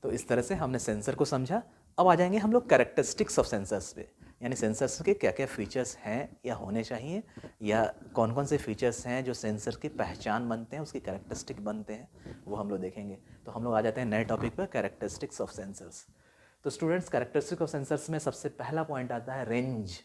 तो इस तरह से हमने सेंसर को समझा। अब आ जाएंगे हम लोग कैरेक्टरिस्टिक्स ऑफ सेंसर्स पे, यानी सेंसर्स के क्या क्या फीचर्स हैं या होने चाहिए, या कौन कौन से फीचर्स हैं जो सेंसर की पहचान बनते हैं, उसकी कैरेक्टरिस्टिक बनते हैं, वो हम लोग देखेंगे। तो हम लोग आ जाते हैं नए टॉपिक पर, कैरेक्टरिस्टिक्स ऑफ सेंसर्स। तो स्टूडेंट्स, कैरेक्टरिस्टिक ऑफ सेंसर्स में सबसे पहला पॉइंट आता है रेंज।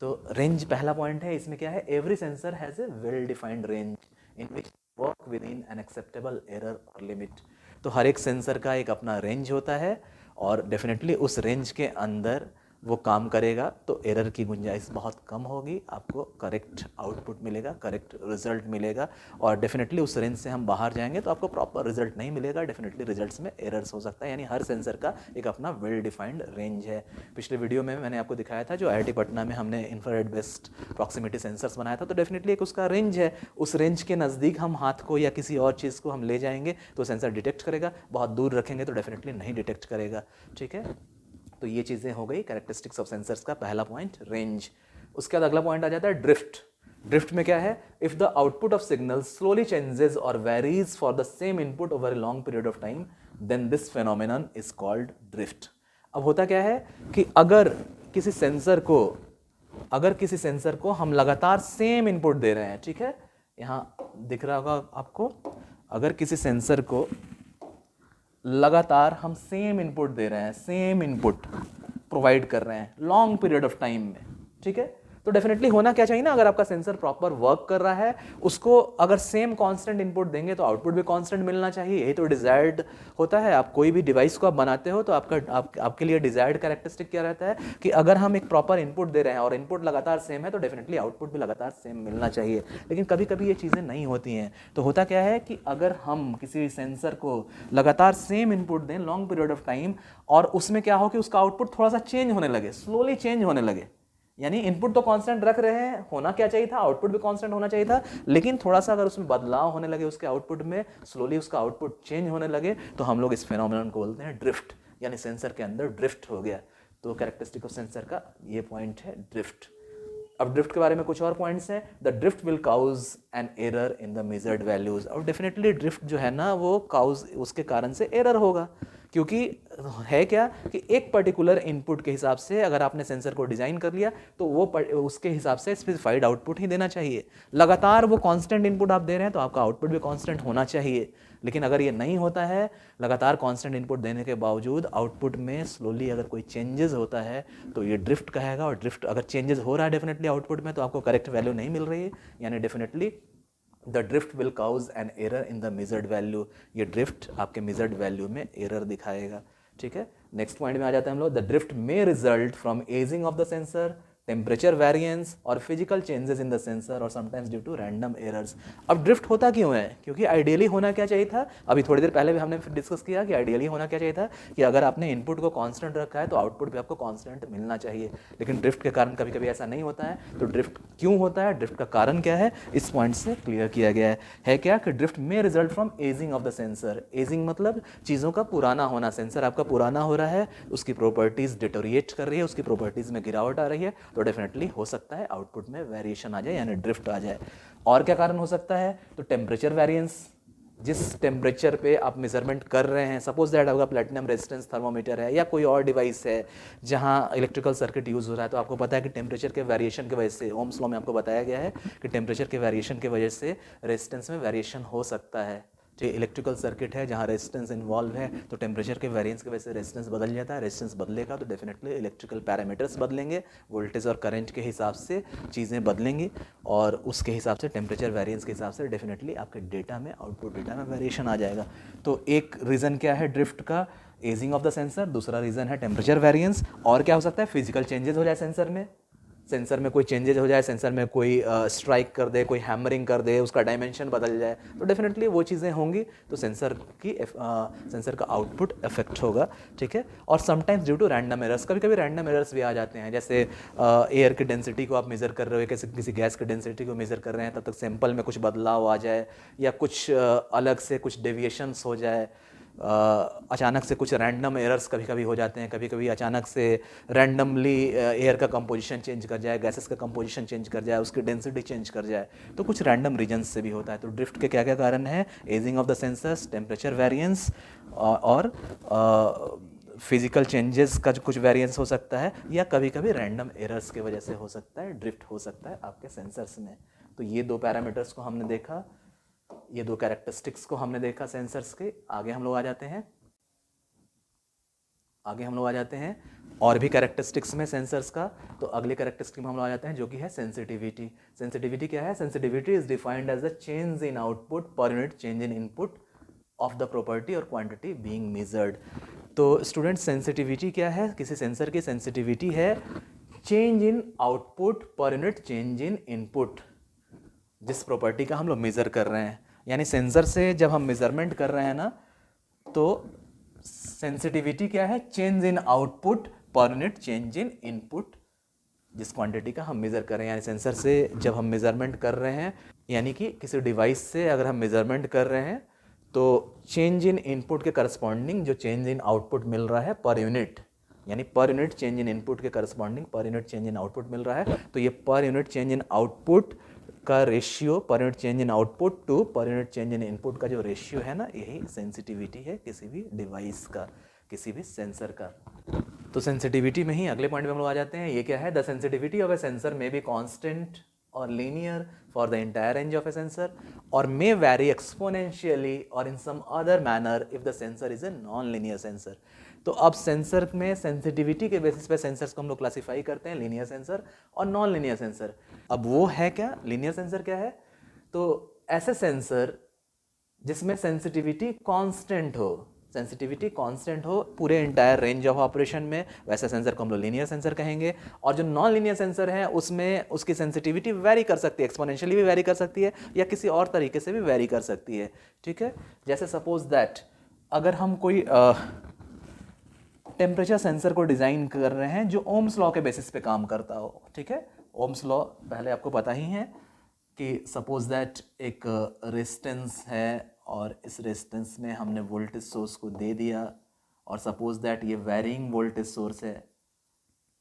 तो रेंज पहला पॉइंट है। इसमें क्या है, every sensor has a well defined range in which work with in an acceptable error और लिमिट। तो हर एक सेंसर का एक अपना रेंज होता है और डेफिनेटली उस रेंज के अंदर वो काम करेगा तो एरर की गुंजाइश बहुत कम होगी, आपको करेक्ट आउटपुट मिलेगा, करेक्ट रिजल्ट मिलेगा। और डेफिनेटली उस रेंज से हम बाहर जाएंगे तो आपको प्रॉपर रिजल्ट नहीं मिलेगा, डेफिनेटली रिजल्ट्स में एरर्स हो सकता है। यानी हर सेंसर का एक अपना वेल डिफाइंड रेंज है। पिछले वीडियो में मैंने आपको दिखाया था जो IIT पटना में हमने इंफ्रारेड बेस्ड प्रॉक्सिमिटी सेंसर्स बनाया था, तो डेफिनेटली एक उसका रेंज है। उस रेंज के नज़दीक हम हाथ को या किसी और चीज़ को हम ले जाएंगे तो सेंसर डिटेक्ट करेगा, बहुत दूर रखेंगे तो डेफिनेटली नहीं डिटेक्ट करेगा। ठीक है, तो ये चीज़ें हो गई कैरेक्टरिस्टिक्स ऑफ सेंसर्स का पहला पॉइंट, रेंज। उसके बाद अगला पॉइंट आ जाता है ड्रिफ्ट। ड्रिफ्ट में क्या है, if the output of signal slowly changes और varies for the same input over a long period of time, then this phenomenon is called drift. अब होता क्या है कि अगर किसी सेंसर को हम लगातार सेम इनपुट दे रहे हैं, ठीक है, यहाँ दिख रहा होगा आपको, अगर किसी सेंसर को लगातार हम सेम इनपुट दे रहे हैं, सेम इनपुट प्रोवाइड कर रहे हैं लॉन्ग पीरियड ऑफ टाइम में, ठीक है, तो डेफिनेटली होना क्या चाहिए ना, अगर आपका सेंसर प्रॉपर वर्क कर रहा है, उसको अगर सेम कांस्टेंट इनपुट देंगे तो आउटपुट भी कांस्टेंट मिलना चाहिए। यही तो डिजायर्ड होता है। आप कोई भी डिवाइस को आप बनाते हो तो आपके लिए डिजायर्ड कैरेक्टरिस्टिक क्या रहता है कि अगर हम एक प्रॉपर इनपुट दे रहे हैं और इनपुट लगातार सेम है तो डेफिनेटली आउटपुट भी लगातार सेम मिलना चाहिए। लेकिन कभी कभी ये चीज़ें नहीं होती हैं। तो होता क्या है कि अगर हम किसी सेंसर को लगातार सेम इनपुट दें लॉन्ग पीरियड ऑफ टाइम और उसमें क्या हो कि उसका आउटपुट थोड़ा सा चेंज होने लगे, स्लोली चेंज होने लगे, यानी इनपुट तो कांस्टेंट रख रहे हैं, होना क्या चाहिए था, आउटपुट भी कांस्टेंट होना चाहिए था, लेकिन थोड़ा सा अगर उसमें बदलाव होने लगे उसके आउटपुट में, स्लोली उसका आउटपुट चेंज होने लगे, तो हम लोग इस फेनोमेनन को बोलते हैं ड्रिफ्ट, यानी सेंसर के अंदर ड्रिफ्ट हो गया। तो कैरेक्टरिस्टिक ऑफ सेंसर का ये पॉइंट है ड्रिफ्ट। अब ड्रिफ्ट के बारे में कुछ और पॉइंट्स हैं। The drift will cause an error in the measured values. और डेफिनेटली ड्रिफ्ट जो है ना वो काउज, उसके कारण से एरर होगा, क्योंकि है क्या कि एक पर्टिकुलर इनपुट के हिसाब से अगर आपने सेंसर को डिज़ाइन कर लिया तो वो उसके हिसाब से स्पेसिफाइड आउटपुट ही देना चाहिए। लगातार वो कांस्टेंट इनपुट आप दे रहे हैं तो आपका आउटपुट भी कांस्टेंट होना चाहिए। लेकिन अगर ये नहीं होता है, लगातार कांस्टेंट इनपुट देने के बावजूद आउटपुट में स्लोली अगर कोई चेंजेस होता है तो ये ड्रिफ्ट कहेगा। और ड्रिफ्ट अगर चेंजेस हो रहा है डेफिनेटली आउटपुट में तो आपको करेक्ट वैल्यू नहीं मिल रही है, यानी definitely the drift will cause an error in the measured value. ये ड्रिफ्ट आपके मेजर्ड वैल्यू में एरर दिखाएगा। ठीक है, नेक्स्ट पॉइंट में आ जाते हैं हम लोग। The drift may result from ageing of the sensor, temperature variance और physical changes in the sensor और sometimes due to random errors. अब ड्रिफ्ट होता क्यों है, क्योंकि आइडियली होना क्या चाहिए था, अभी थोड़ी देर पहले भी हमने डिस्कस किया कि आइडियली होना क्या चाहिए था कि अगर आपने इनपुट को कांस्टेंट रखा है तो आउटपुट भी आपको कांस्टेंट मिलना चाहिए। लेकिन ड्रिफ्ट के कारण कभी कभी ऐसा नहीं होता है। तो ड्रिफ्ट क्यों होता है, ड्रिफ्ट का कारण क्या है, इस पॉइंट से क्लियर किया गया है क्या कि ड्रिफ्ट में result from ageing of the sensor. Ageing मतलब चीज़ों का पुराना होना, सेंसर आपका पुराना हो रहा है, उसकी प्रॉपर्टीज डिटोरिएट कर रही है, उसकी प्रॉपर्टीज में गिरावट आ रही है, तो डेफिनेटली हो सकता है आउटपुट में वेरिएशन आ जाए, यानी ड्रिफ्ट आ जाए। और क्या कारण हो सकता है, तो टेम्परेचर वेरिएंस, जिस टेम्परेचर पे आप मेजरमेंट कर रहे हैं, सपोज दैट आपका प्लेटिनम रेजिस्टेंस थर्मोमीटर है या कोई और डिवाइस है जहां इलेक्ट्रिकल सर्किट यूज़ हो रहा है, तो आपको पता है कि टेम्परेचर के वेरिएशन की वजह से, ओम्स लॉ में आपको बताया गया है कि टेम्परेचर के वेरिएशन की वजह से रेजिस्टेंस में वेरिएशन हो सकता है। जो इलेक्ट्रिकल सर्किट है जहाँ रेजिस्टेंस इन्वॉल्व है तो टेम्परेचर के वेरिएंस की वजह से रेजिस्टेंस बदल जाता है। रेजिस्टेंस बदलेगा तो डेफिनेटली इलेक्ट्रिकल पैरामीटर्स बदलेंगे, वोल्टेज और करंट के हिसाब से चीज़ें बदलेंगी और उसके हिसाब से टेम्परेचर वेरिएंस के हिसाब से डेफिनेटली आपके डेटा में, आउटपुट डेटा में वेरिएशन आ जाएगा। तो एक रीज़न क्या है ड्रिफ्ट का, एजिंग ऑफ द सेंसर, दूसरा रीज़न है टेम्परेचर वेरिएंस। और क्या हो सकता है, फिजिकल चेंजेस हो जाए सेंसर में, सेंसर में कोई चेंजेस हो जाए, सेंसर में कोई स्ट्राइक कर दे, कोई हैमरिंग कर दे, उसका डायमेंशन बदल जाए, तो डेफिनेटली वो चीज़ें होंगी तो सेंसर का आउटपुट इफेक्ट होगा। ठीक है, और sometimes due to random errors, कभी कभी रैंडम एरर्स भी आ जाते हैं। जैसे एयर की डेंसिटी को आप मेज़र कर रहे हो, किसी गैस की डेंसिटी को मेज़र कर रहे हैं, तब तक सैंपल में कुछ बदलाव आ जाए या कुछ अलग से कुछ डेविएशंस हो जाए, अचानक से कुछ रैंडम एरर्स कभी कभी हो जाते हैं, कभी कभी अचानक से रैंडमली एयर का कंपोजिशन चेंज कर जाए, गैसेस का कंपोजिशन चेंज कर जाए, उसकी डेंसिटी चेंज कर जाए, तो कुछ रैंडम रीजन्स से भी होता है। तो ड्रिफ्ट के क्या क्या कारण हैं, ageing of the sensors, temperature variance और फिजिकल चेंजेस का जो कुछ वेरिएंस हो सकता है, या कभी कभी रैंडम एरर्स की वजह से हो सकता है, ड्रिफ्ट हो सकता है आपके सेंसर्स में। तो ये दो पैरामीटर्स को हमने देखा, ये दो कैरेक्टरिस्टिक्स को हमने देखा सेंसर्स के। आगे हम लोग आ जाते हैं, और भी कैरेक्टरिस्टिक्स में सेंसर्स का। तो अगले कैरेक्टरिस्टिक में हम लोग आ जाते हैं जो कि है सेंसिटिविटी। सेंसिटिविटी क्या है? Sensitivity is defined as the change in output per unit change in input of the property और क्वांटिटी बीइंग मेजर्ड। तो स्टूडेंट सेंसिटिविटी क्या है? किसी सेंसर की सेंसिटिविटी है change in output per unit change in input, जिस property का हम लोग मेज़र कर रहे हैं। यानी सेंसर से जब हम मेजरमेंट कर रहे हैं ना, तो सेंसिटिविटी क्या है? Change in output per unit change in input, जिस क्वांटिटी का हम मेज़र कर रहे हैं। यानी सेंसर से जब हम मेजरमेंट कर रहे हैं, यानी कि किसी डिवाइस से अगर हम मेजरमेंट कर रहे हैं, तो चेंज इन इनपुट के करस्पॉन्डिंग जो चेंज इन आउटपुट मिल रहा है पर यूनिट, यानी per unit change in input के corresponding per unit change in output मिल रहा है। तो ये per unit change in output का ratio, per unit change in output to per unit change in input का जो रेशियो है ना, यही सेंसिटिविटी है किसी भी डिवाइस का, किसी भी सेंसर का। तो सेंसिटिविटी में ही अगले पॉइंट पे हम लोग आ जाते हैं। ये क्या है? The sensitivity of a sensor may be constant और linear for the entire range of a sensor और मे वैरी एक्सपोनेंशियली और in some other manner if the sensor is a non linear sensor. तो अब sensor में sensitivity के basis पे sensors को हम लोग क्लासीफाई करते हैं, लीनियर सेंसर और नॉन लीनियर सेंसर। अब वो है क्या? लीनियर सेंसर क्या है? तो ऐसे सेंसर जिसमें सेंसिटिविटी कांस्टेंट हो, सेंसिटिविटी कांस्टेंट हो पूरे एंटायर रेंज ऑफ ऑपरेशन में, वैसे सेंसर को हम लोग लीनियर सेंसर कहेंगे। और जो नॉन लीनियर सेंसर है उसमें उसकी सेंसिटिविटी वेरी कर सकती है, एक्सपोनेंशियली भी वेरी कर सकती है या किसी और तरीके से भी वेरी कर सकती है। ठीक है, जैसे सपोज दैट अगर हम कोई टेम्परेचर सेंसर को डिज़ाइन कर रहे हैं जो ओम्स लॉ के बेसिस पे काम करता हो। ठीक है, ओम्स लॉ पहले आपको पता ही है कि सपोज दैट एक रेजिस्टेंस है और इस रेजिस्टेंस में हमने वोल्टेज सोर्स को दे दिया और सपोज दैट ये वैरिंग वोल्टेज सोर्स है।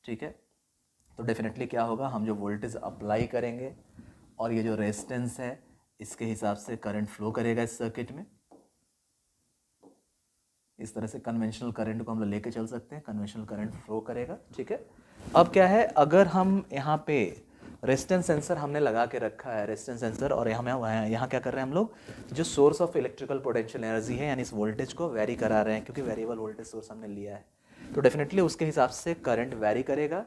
ठीक है, तो डेफिनेटली क्या होगा? हम जो वोल्टेज अप्लाई करेंगे और ये जो रेजिस्टेंस है इसके हिसाब से करंट फ्लो करेगा इस सर्किट में। इस तरह से कन्वेंशनल करंट को हम लोग लेके चल सकते हैं, कन्वेंशनल करंट फ्लो करेगा। ठीक है, अब क्या है? अगर हम यहाँ पे रेजिस्टेंस सेंसर हमने लगा के रखा है, रेजिस्टेंस सेंसर, और यहाँ क्या कर रहे हैं हम लोग? जो source of electrical potential energy है यानी इस वोल्टेज को वेरी करा रहे हैं, क्योंकि वेरिएबल वोल्टेज सोर्स हमने लिया है। तो डेफिनेटली उसके हिसाब से करंट वेरी करेगा।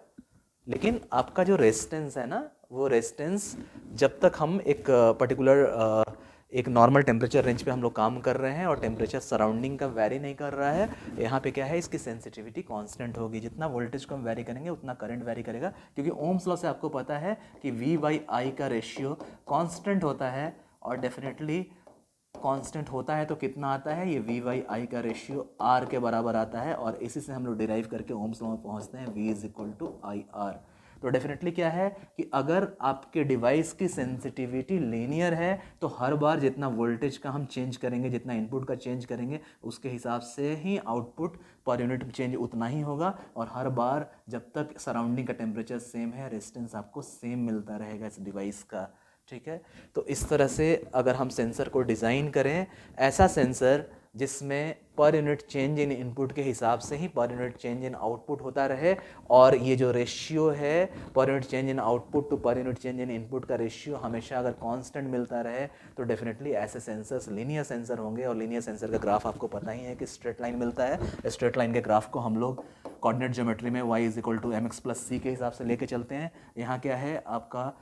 लेकिन आपका जो रेजिस्टेंस है ना, वो रेजिस्टेंस जब तक हम एक पर्टिकुलर एक नॉर्मल टेम्परेचर रेंज पे हम लोग काम कर रहे हैं और टेम्परेचर सराउंडिंग का वेरी नहीं कर रहा है, यहाँ पे क्या है? इसकी सेंसिटिविटी कांस्टेंट होगी। जितना वोल्टेज को हम वेरी करेंगे उतना करंट वेरी करेगा, क्योंकि ओम्स लॉ से आपको पता है कि V/I का रेशियो कांस्टेंट होता है और डेफिनेटली कांस्टेंट होता है तो कितना आता है? ये V/I का रेशियो R के बराबर आता है और इसी से हम लोग डिराइव करके ओम्स लॉ में पहुँचते हैं V = IR। तो डेफिनेटली क्या है कि अगर आपके डिवाइस की सेंसिटिविटी लीनियर है तो हर बार जितना वोल्टेज का हम चेंज करेंगे, जितना इनपुट का चेंज करेंगे, उसके हिसाब से ही आउटपुट पर यूनिट चेंज उतना ही होगा। और हर बार जब तक सराउंडिंग का टेम्परेचर सेम है, रेजिस्टेंस आपको सेम मिलता रहेगा इस डिवाइस का। ठीक है, तो इस तरह से अगर हम सेंसर को डिज़ाइन करें, ऐसा सेंसर जिसमें पर यूनिट चेंज इन इनपुट के हिसाब से ही पर यूनिट चेंज इन आउटपुट होता रहे, और ये जो रेशियो है per unit change in output to per unit change in input का रेशियो हमेशा अगर कांस्टेंट मिलता रहे, तो डेफिनेटली ऐसे सेंसर्स लीनियर सेंसर होंगे। और लीनियर सेंसर का ग्राफ आपको पता ही है कि स्ट्रेट लाइन मिलता है। स्ट्रेट लाइन के ग्राफ को हम लोग कोऑर्डिनेट ज्योमेट्री में y = mx + c के हिसाब से लेके चलते हैं। यहाँ क्या है? आपका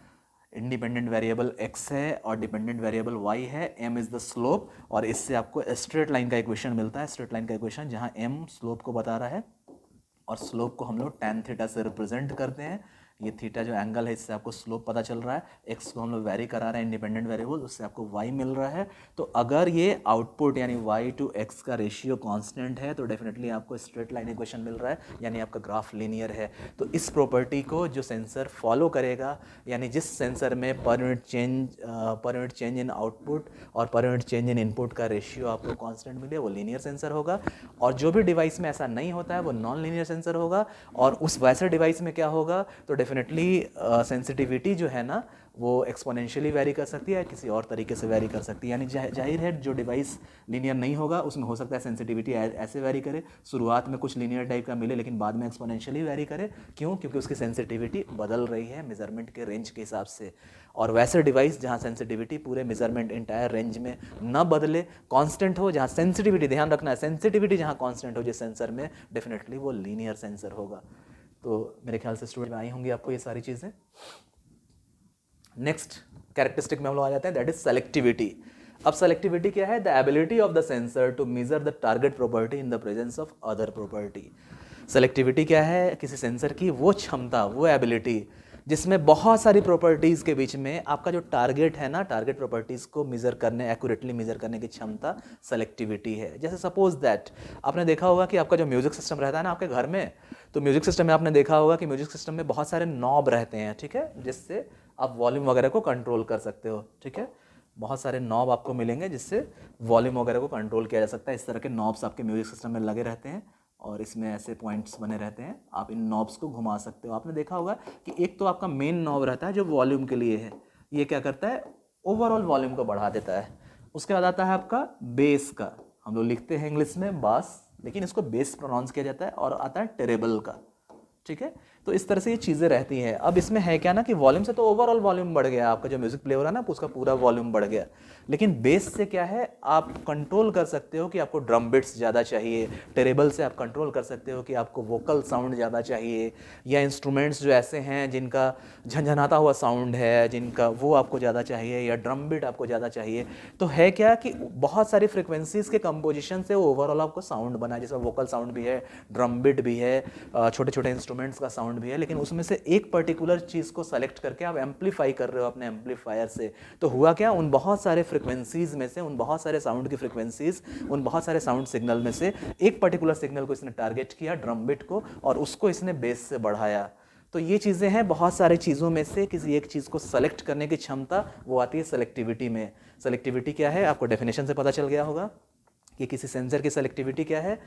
इंडिपेंडेंट वेरिएबल x है और डिपेंडेंट वेरिएबल y है, m इज़ द स्लोप, और इससे आपको स्ट्रेट लाइन का इक्वेशन मिलता है। स्ट्रेट लाइन का इक्वेशन जहाँ m स्लोप को बता रहा है और स्लोप को हम लोग tan थीटा से रिप्रेजेंट करते हैं। ये थीटा जो एंगल है इससे आपको स्लोप पता चल रहा है। x को हम लोग वेरी करा रहे हैं इंडिपेंडेंट वेरिएबल, उससे आपको y मिल रहा है। तो अगर ये आउटपुट यानी y/x का रेशियो कांस्टेंट है तो डेफिनेटली आपको स्ट्रेट लाइन इक्वेशन मिल रहा है, यानी आपका ग्राफ लीनियर है। तो इस प्रॉपर्टी को जो सेंसर फॉलो करेगा, यानी जिस सेंसर में पर यूनिट चेंज इन आउटपुट और पर यूनिट चेंज इन इनपुट का रेशियो आपको कांस्टेंट मिले, वो लीनियर सेंसर होगा। और जो भी डिवाइस में ऐसा नहीं होता है वो नॉन लीनियर सेंसर होगा। और उस वैसे डिवाइस में क्या होगा? तो डेफिनेटली सेंसिटिविटी जो है ना वो एक्सपोनेंशियली वैरी कर सकती है, किसी और तरीके से वैरी कर सकती है। यानी जाहिर है जो डिवाइस लीनियर नहीं होगा उसमें हो सकता है सेंसिटिविटी ऐसे वैरी करे, शुरुआत में कुछ लीनियर टाइप का मिले लेकिन बाद में एक्सपोनेंशियली वैरी करे। क्यों? क्योंकि उसकी सेंसिटिविटी बदल रही है मेजरमेंट के रेंज के हिसाब से। और वैसे डिवाइस जहाँ सेंसिटिविटी पूरे मेजरमेंट इंटायर रेंज में न बदले, कांस्टेंट हो, जहाँ सेंसिटिविटी, ध्यान रखना है, सेंसिटिविटी जहाँ कांस्टेंट हो जिस सेंसर में, डेफिनेटली वो लीनियर सेंसर होगा। तो मेरे ख्याल से स्टूडेंट में आई होंगी आपको ये सारी चीज़ें। नेक्स्ट कैरेक्टरिस्टिक में हम लोग आ जाते हैं, दैट इज सेलेक्टिविटी। अब सेलेक्टिविटी क्या है? The ability of the sensor to measure the target property in the presence of other property. Selectivity क्या है? किसी सेंसर की वो क्षमता, वो एबिलिटी जिसमें बहुत सारी प्रॉपर्टीज़ के बीच में आपका जो टारगेट है ना, टारगेट प्रॉपर्टीज़ को मेजर करने, एक्यूरेटली मेजर करने की क्षमता सेलेक्टिविटी है। जैसे सपोज दैट आपने देखा होगा कि आपका जो म्यूजिक सिस्टम रहता है ना आपके घर में, तो म्यूजिक सिस्टम में आपने देखा होगा कि म्यूजिक सिस्टम में बहुत सारे नॉब रहते हैं, ठीक है, जिससे आप वॉल्यूम वगैरह को कंट्रोल कर सकते हो, ठीक है। बहुत सारे नॉब आपको मिलेंगे जिससे वॉल्यूम वगैरह को कंट्रोल किया जा सकता है। इस तरह के नॉब्स आपके म्यूजिक सिस्टम में लगे रहते हैं और इसमें ऐसे पॉइंट्स बने रहते हैं, आप इन नॉब्स को घुमा सकते हो। आपने देखा होगा कि एक तो आपका मेन नॉब रहता है जो वॉल्यूम के लिए है, ये क्या करता है? ओवरऑल वॉल्यूम को बढ़ा देता है। उसके बाद आता है आपका बेस का, हम लोग लिखते हैं इंग्लिश में बास, लेकिन इसको बेस प्रोनाउंस किया जाता है। और आता है टेरेबल का, ठीक है। तो इस तरह से ये चीज़ें रहती हैं। अब इसमें है क्या ना कि वॉल्यूम से तो ओवरऑल वॉल्यूम बढ़ गया, आपका जो म्यूजिक प्ले हो रहा है ना उसका पूरा वॉल्यूम बढ़ गया, लेकिन बेस से क्या है, आप कंट्रोल कर सकते हो कि आपको ड्रम बिट्स ज़्यादा चाहिए, टेरेबल से आप कंट्रोल कर सकते हो कि आपको वोकल साउंड ज़्यादा चाहिए, या इंस्ट्रूमेंट्स जो ऐसे हैं जिनका झंझनाता हुआ साउंड है, जिनका वो आपको ज़्यादा चाहिए, या ड्रम बिट आपको ज़्यादा चाहिए। तो है क्या कि बहुत सारी फ्रिक्वेंसीज के कंपोजिशन से ओवरऑल आपको साउंड बना, जिसमें वोकल साउंड भी है, ड्रम बिट भी है, छोटे छोटे इंस्ट्रूमेंट्स का साउंड भी है, लेकिन उसमें से एक पर्टिकुलर चीज़ को सेलेक्ट करके आप एम्पलीफाई कर रहे हो अपने एम्पलीफायर से। तो हुआ क्या, उन बहुत सारे फ्रिक्वेंसीज में से, उन बहुत सारे साउंड की फ्रिक्वेंसीज, उन बहुत सारे साउंड सिग्नल में से एक पर्टिकुलर सिग्नल को इसने टारगेट किया, ड्रम बिट को, और उसको इसने बेस से बढ़ाया। तो ये चीज़ें हैं, बहुत सारी चीज़ों में से किसी एक चीज़ को सेलेक्ट करने की क्षमता, वो आती है सेलेक्टिविटी में। सेलेक्टिविटी क्या है, आपको डेफिनेशन से पता चल गया होगा कि किसी सेंसर की सेलेक्टिविटी क्या है।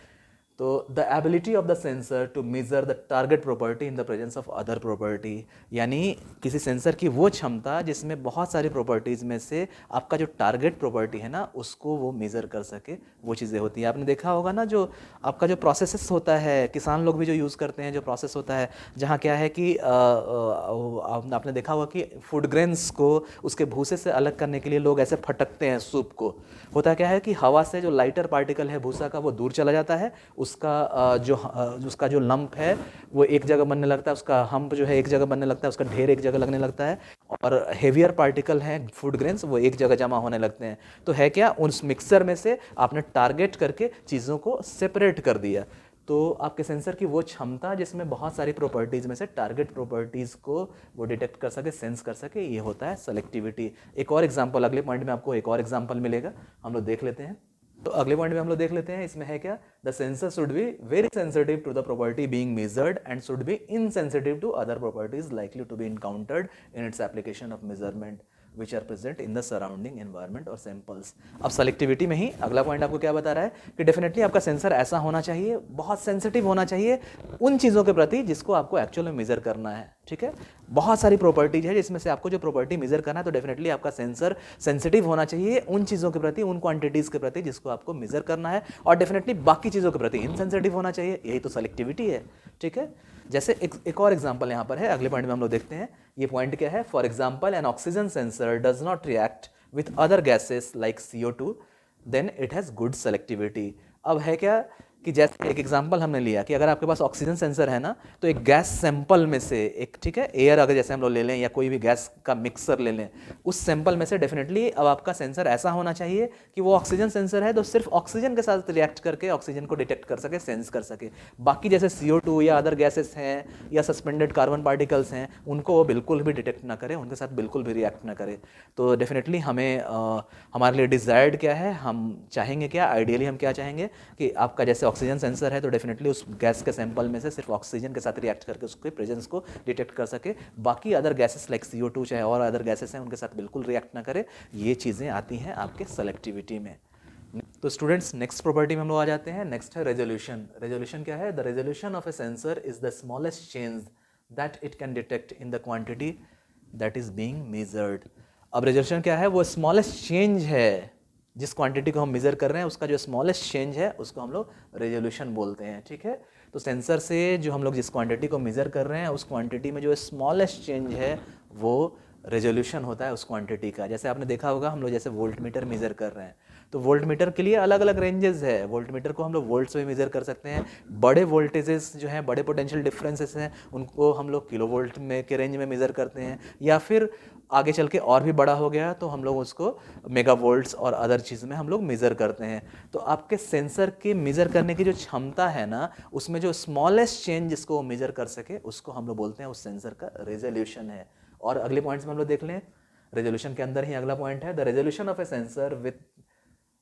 तो the ability of the sensor to measure the target property in the presence of other property, यानी किसी सेंसर की वो क्षमता जिसमें बहुत सारी प्रॉपर्टीज़ में से आपका जो टारगेट प्रॉपर्टी है ना उसको वो मेज़र कर सके, वो चीज़ें होती हैं। आपने देखा होगा ना, जो आपका जो प्रोसेस होता है, किसान लोग भी जो यूज़ करते हैं, जो प्रोसेस होता है जहाँ क्या है कि आपने देखा होगा कि फूड ग्रेन्स को उसके भूसे से अलग करने के लिए लोग ऐसे फटकते हैं सूप को। होता क्या है कि हवा से जो लाइटर पार्टिकल है भूसा का वो दूर चला जाता है, उसका जो लंप है वो एक जगह बनने लगता है, उसका हम्प जो है एक जगह बनने लगता है, उसका ढेर एक जगह लगने लगता है, और हेवियर पार्टिकल हैं फूड ग्रेन्स वो एक जगह जमा होने लगते हैं। तो है क्या, उस मिक्सर में से आपने टारगेट करके चीज़ों को सेपरेट कर दिया। तो आपके सेंसर की वो क्षमता जिसमें बहुत सारी प्रॉपर्टीज़ में से टारगेट प्रॉपर्टीज़ को वो डिटेक्ट कर सके, सेंस कर सके, ये होता है सेलेक्टिविटी। एक और एग्जांपल, अगले पॉइंट में आपको एक और एग्जांपल मिलेगा, हम लोग देख लेते हैं। तो अगले पॉइंट में हम लोग देख लेते हैं, इसमें है क्या, the sensor should be very sensitive to the property being measured and should be insensitive to other properties likely to be encountered in its application of measurement which are present in the surrounding environment और samples. अब selectivity में ही अगला point आपको क्या बता रहा है कि डेफिनेटली आपका सेंसर ऐसा होना चाहिए, बहुत सेंसिटिव होना चाहिए उन चीज़ों के प्रति जिसको आपको एक्चुअल में मेजर करना है, ठीक है। बहुत सारी प्रॉपर्टीज है जिसमें से आपको जो प्रॉपर्टी मेजर करना है, तो डेफिनेटली आपका सेंसर सेंसिटिव होना चाहिए उन चीज़ों के प्रति, उन क्वांटिटीज़ के प्रति जिसको आपको मेजर करना है, और डेफिनेटली बाकी चीज़ों के प्रति इनसेंसिटिव होना चाहिए। यही तो सेलेक्टिविटी है, ठीक है। जैसे एक और एग्जांपल यहाँ पर है, अगले पॉइंट में हम लोग देखते हैं। ये पॉइंट क्या है, for example an oxygen sensor does not react with other gases like CO2 then it has good selectivity. अब है क्या कि जैसे एक एग्जांपल हमने लिया कि अगर आपके पास ऑक्सीजन सेंसर है ना, तो एक गैस सैंपल में से एक, ठीक है, एयर अगर जैसे हम लोग ले लें या कोई भी गैस का मिक्सर ले लें, उस सैंपल में से डेफिनेटली अब आपका सेंसर ऐसा होना चाहिए कि वो ऑक्सीजन सेंसर है तो सिर्फ ऑक्सीजन के साथ रिएक्ट करके ऑक्सीजन को डिटेक्ट कर सके, सेंस कर सके। बाकी जैसे CO2 या अदर गैसेस हैं या सस्पेंडेड कार्बन पार्टिकल्स हैं, उनको वो बिल्कुल भी डिटेक्ट ना करे, उनके साथ बिल्कुल भी रिएक्ट ना करे। तो डेफिनेटली हमें हमारे लिए डिजायर्ड क्या है, हम चाहेंगे क्या, आइडियली हम क्या चाहेंगे कि आपका जैसे ऑक्सीजन सेंसर है तो डेफिनेटली उस गैस के सैंपल में से सिर्फ ऑक्सीजन के साथ रिएक्ट करके उसके प्रेजेंस को डिटेक्ट कर सके, बाकी अदर गैसेस लाइक CO2 चाहे और अदर गैसेस हैं उनके साथ बिल्कुल रिएक्ट ना करे। ये चीज़ें आती हैं आपके सेलेक्टिविटी में। तो स्टूडेंट्स नेक्स्ट प्रॉपर्टी में हम लोग आ जाते हैं। नेक्स्ट है रेजोल्यूशन। रेजोल्यूशन क्या है, the resolution of a sensor is the smallest change that it can detect in the quantity that is being measured. अब रेजोल्यूशन क्या है, वो स्मॉलेस्ट चेंज है, जिस क्वांटिटी को हम मेजर कर रहे हैं उसका जो स्मॉलेस्ट चेंज है उसको हम लोग रेजोल्यूशन बोलते हैं, ठीक है। तो सेंसर से जो हम लोग जिस क्वांटिटी को मेजर कर रहे हैं उस क्वांटिटी में जो स्मॉलेस्ट चेंज है वो रेजोल्यूशन होता है उस क्वांटिटी का। जैसे आपने देखा होगा हम लोग जैसे वोल्ट मीटर मेजर कर रहे हैं, तो वोल्ट मीटर के लिए अलग अलग रेंजेस है। वोल्ट मीटर को हम लोग वोल्ट्स में मेजर कर सकते हैं। बड़े वोल्टेजेस जो हैं, बड़े पोटेंशियल डिफरेंसेस हैं, उनको हम लोग किलो वोल्ट में के रेंज में मेजर करते हैं, या फिर आगे चल के और भी बड़ा हो गया तो हम लोग उसको मेगा वोल्ट्स और अदर चीज़ में हम लोग मेज़र करते हैं। तो आपके सेंसर के मेज़र करने की जो क्षमता है ना, उसमें जो स्मॉलेस्ट चेंज जिसको वो मेज़र कर सके उसको हम लोग बोलते हैं उस सेंसर का रेजोल्यूशन है। और अगले पॉइंट्स में हम लोग देख लें, रेजोल्यूशन के अंदर ही अगला पॉइंट है, the resolution of a sensor